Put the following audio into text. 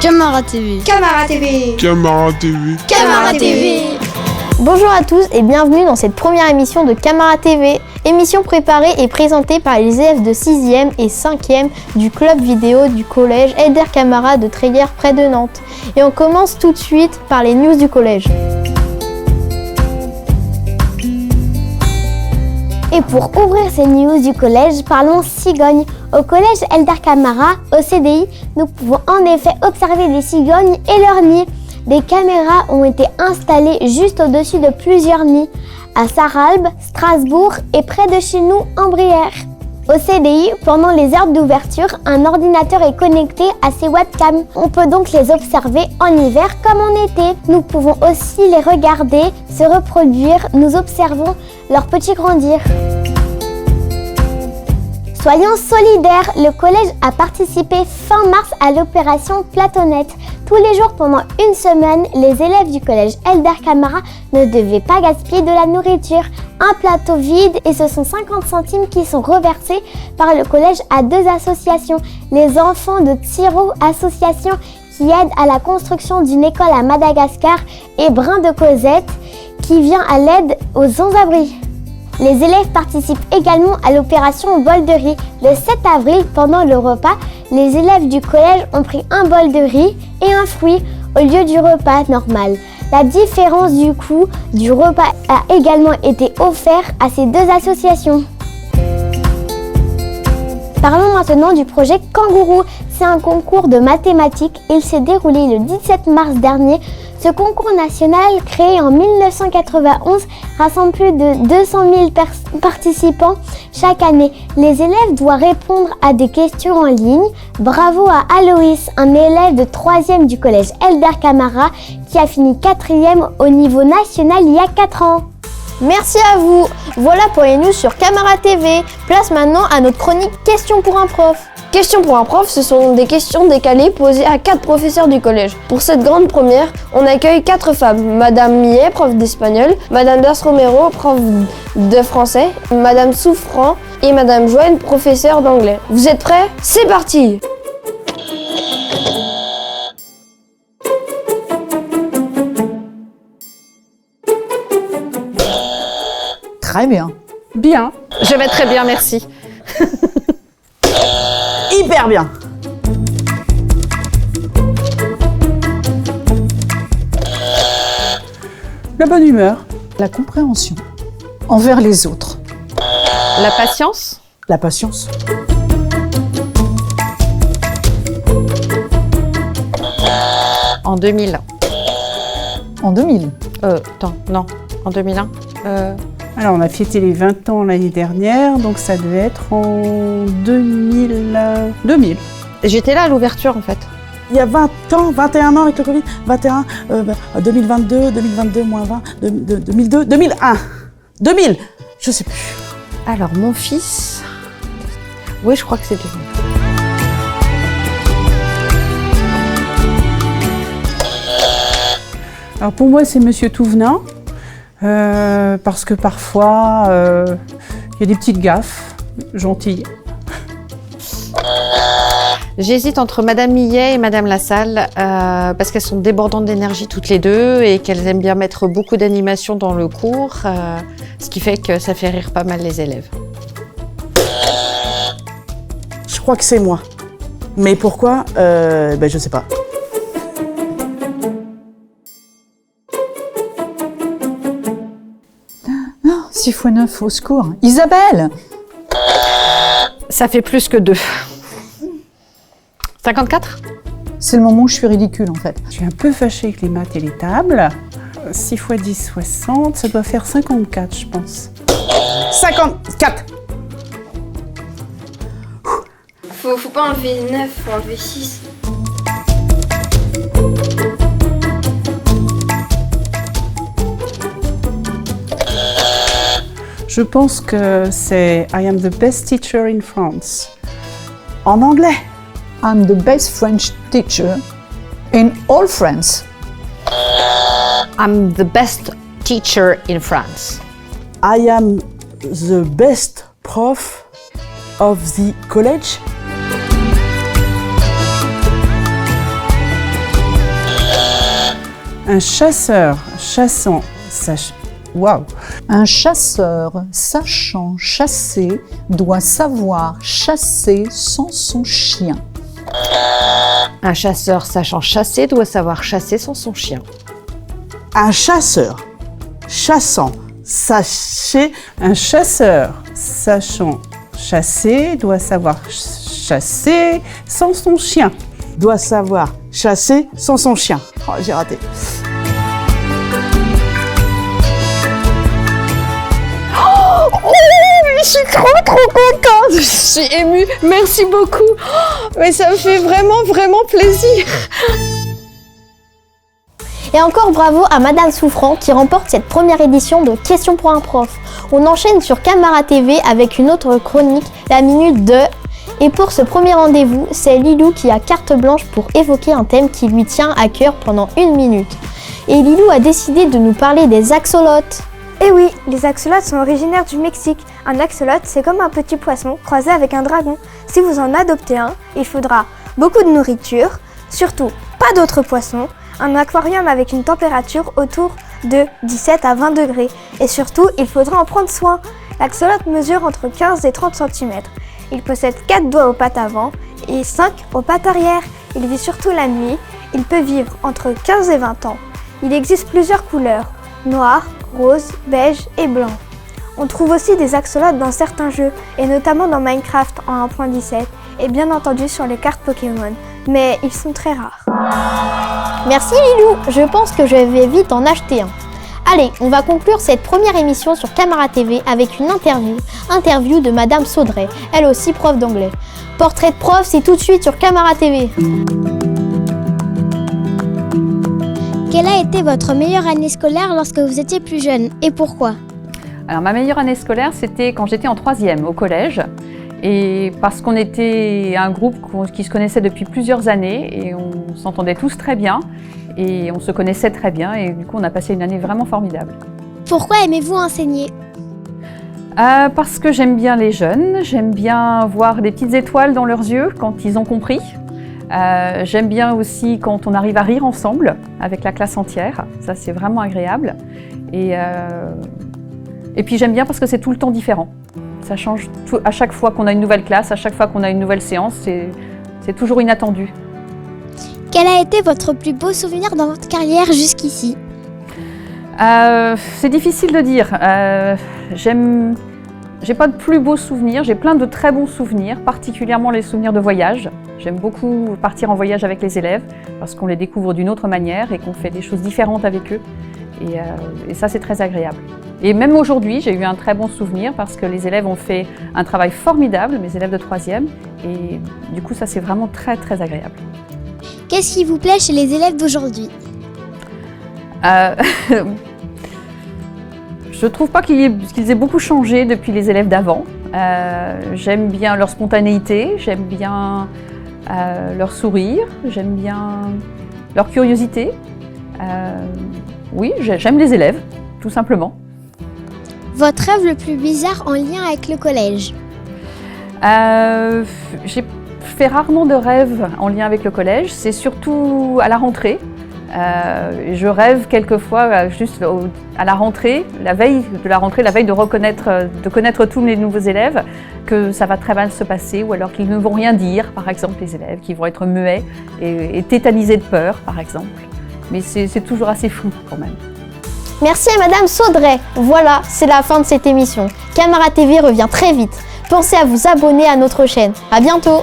Camara TV. Camara TV. Camara TV. Camara TV. Bonjour à tous et bienvenue dans cette première émission de Camara TV. Émission préparée et présentée par les élèves de 6e et 5e du club vidéo du collège Elder Camara de Treillères près de Nantes. Et on commence tout de suite par les news du collège. Et pour ouvrir ces news du collège, parlons cigogne. Au collège Elder Camara, au CDI, nous pouvons en effet observer des cigognes et leurs nids. Des caméras ont été installées juste au-dessus de plusieurs nids, à Sarralbe, Strasbourg et près de chez nous, en Brière. Au CDI, pendant les heures d'ouverture, un ordinateur est connecté à ces webcams. On peut donc les observer en hiver comme en été. Nous pouvons aussi les regarder, se reproduire. Nous observons leurs petits grandir. Soyons solidaires, le collège a participé fin mars à l'opération Platonnette. Tous les jours pendant une semaine, les élèves du collège Elder Camara ne devaient pas gaspiller de la nourriture. Un plateau vide et ce sont 50 centimes qui sont reversés par le collège à deux associations. Les enfants de Tiro, association qui aide à la construction d'une école à Madagascar, et Brin de Cosette qui vient à l'aide aux sans-abri. Les élèves participent également à l'opération bol de riz. Le 7 avril, pendant le repas, les élèves du collège ont pris un bol de riz et un fruit au lieu du repas normal. La différence du coût du repas a également été offerte à ces deux associations. Parlons maintenant du projet Kangourou. C'est un concours de mathématiques. Il s'est déroulé le 17 mars dernier. Ce concours national, créé en 1991, rassemble plus de 200 000 participants chaque année. Les élèves doivent répondre à des questions en ligne. Bravo à Aloïs, un élève de 3e du collège Elder Camara qui a fini 4e au niveau national il y a 4 ans. Merci à vous. Voilà pour les news sur Camara TV. Place maintenant à notre chronique Questions pour un prof. Questions pour un prof, ce sont des questions décalées posées à 4 professeurs du collège. Pour cette grande première, on accueille 4 femmes. Madame Millet, prof d'espagnol, Madame Das Romero, prof de français, Madame Souffrant et Madame Joanne, professeure d'anglais. Vous êtes prêts? C'est parti! Très bien. Bien. Je vais très bien, merci. Hyper bien. La bonne humeur. La compréhension envers les autres. La patience. La patience. En 2000. En 2000. Non, en 2001. Alors, on a fêté les 20 ans l'année dernière, donc ça devait être en 2000. J'étais là à l'ouverture en fait. Il y a 20 ans, 21 ans avec le Covid, 21, 2022, moins 20, 2002, 2001, 2000, je sais plus. Alors, mon fils... Oui, je crois que c'est 2000. Alors, pour moi, c'est Monsieur Touvenin. Parce que parfois, il y a des petites gaffes gentilles. J'hésite entre Madame Millet et Madame Lassalle parce qu'elles sont débordantes d'énergie toutes les deux et qu'elles aiment bien mettre beaucoup d'animation dans le cours, ce qui fait que ça fait rire pas mal les élèves. Je crois que c'est moi. Mais pourquoi je sais pas. 6 x 9, au secours. Isabelle! Ça fait plus que 2. 54? C'est le moment où je suis ridicule en fait. Je suis un peu fâchée avec les maths et les tables. 6 x 10, 60, ça doit faire 54, je pense. 54! Faut pas enlever 9, faut enlever 6. Je pense que c'est I am the best teacher in France. En anglais. I'm the best French teacher in all France. I'm the best teacher in France. I am the best prof of the college. Un chasseur chassant Waouh! Un chasseur sachant chasser doit savoir chasser sans son chien. Un chasseur sachant chasser doit savoir chasser sans son chien. Un chasseur chassant sachez. Un chasseur sachant chasser doit savoir chasser sans son chien. Doit savoir chasser sans son chien. Oh, j'ai raté. Je suis trop contente, je suis émue, merci beaucoup. Mais ça me fait vraiment plaisir. Et encore bravo à Madame Souffrant qui remporte cette première édition de Questions pour un prof. On enchaîne sur Camara TV avec une autre chronique, la minute de... Et pour ce premier rendez-vous, c'est Lilou qui a carte blanche pour évoquer un thème qui lui tient à cœur pendant 1 minute. Et Lilou a décidé de nous parler des axolotes. Eh oui, les axolotes sont originaires du Mexique. Un axolote, c'est comme un petit poisson croisé avec un dragon. Si vous en adoptez un, il faudra beaucoup de nourriture, surtout pas d'autres poissons, un aquarium avec une température autour de 17 à 20 degrés. Et surtout, il faudra en prendre soin. L'axolote mesure entre 15 et 30 cm. Il possède 4 doigts aux pattes avant et 5 aux pattes arrière. Il vit surtout la nuit. Il peut vivre entre 15 et 20 ans. Il existe plusieurs couleurs, noir, rose, beige et blanc. On trouve aussi des axolotes dans certains jeux, et notamment dans Minecraft en 1.17, et bien entendu sur les cartes Pokémon, mais ils sont très rares. Merci Lilou, je pense que je vais vite en acheter un. Allez, on va conclure cette première émission sur Camara TV avec une interview de Madame Saudray, elle aussi prof d'anglais. Portrait de prof, c'est tout de suite sur Camara TV. Quelle a été votre meilleure année scolaire lorsque vous étiez plus jeune et pourquoi? Alors ma meilleure année scolaire, c'était quand j'étais en 3e au collège. Et parce qu'on était un groupe qui se connaissait depuis plusieurs années et on s'entendait tous très bien et on se connaissait très bien et du coup on a passé une année vraiment formidable. Pourquoi aimez-vous enseigner? Parce que j'aime bien les jeunes, j'aime bien voir des petites étoiles dans leurs yeux quand ils ont compris. J'aime bien aussi quand on arrive à rire ensemble avec la classe entière, ça c'est vraiment agréable. Et puis j'aime bien parce que c'est tout le temps différent. Ça change à chaque fois qu'on a une nouvelle classe, à chaque fois qu'on a une nouvelle séance, c'est toujours inattendu. Quel a été votre plus beau souvenir dans votre carrière jusqu'ici? C'est difficile de dire. J'ai pas de plus beaux souvenirs, j'ai plein de très bons souvenirs, particulièrement les souvenirs de voyage. J'aime beaucoup partir en voyage avec les élèves parce qu'on les découvre d'une autre manière et qu'on fait des choses différentes avec eux. Et ça, c'est très agréable. Et même aujourd'hui, j'ai eu un très bon souvenir parce que les élèves ont fait un travail formidable, mes élèves de 3e. Et du coup, ça, c'est vraiment très, très agréable. Qu'est-ce qui vous plaît chez les élèves d'aujourd'hui? Je trouve pas qu'ils aient beaucoup changé depuis les élèves d'avant. J'aime bien leur spontanéité, j'aime bien leur sourire, j'aime bien leur curiosité. Oui, j'aime les élèves, tout simplement. Votre rêve le plus bizarre en lien avec le collège? J'ai fait rarement de rêves en lien avec le collège, c'est surtout à la rentrée. Je rêve quelquefois juste à la rentrée, la veille de la rentrée, la veille de connaître tous les nouveaux élèves, que ça va très mal se passer ou alors qu'ils ne vont rien dire, par exemple les élèves, qui vont être muets et tétanisés de peur, par exemple. Mais c'est toujours assez flou quand même. Merci à Madame Saudray. Voilà, c'est la fin de cette émission. Camara TV revient très vite. Pensez à vous abonner à notre chaîne. À bientôt.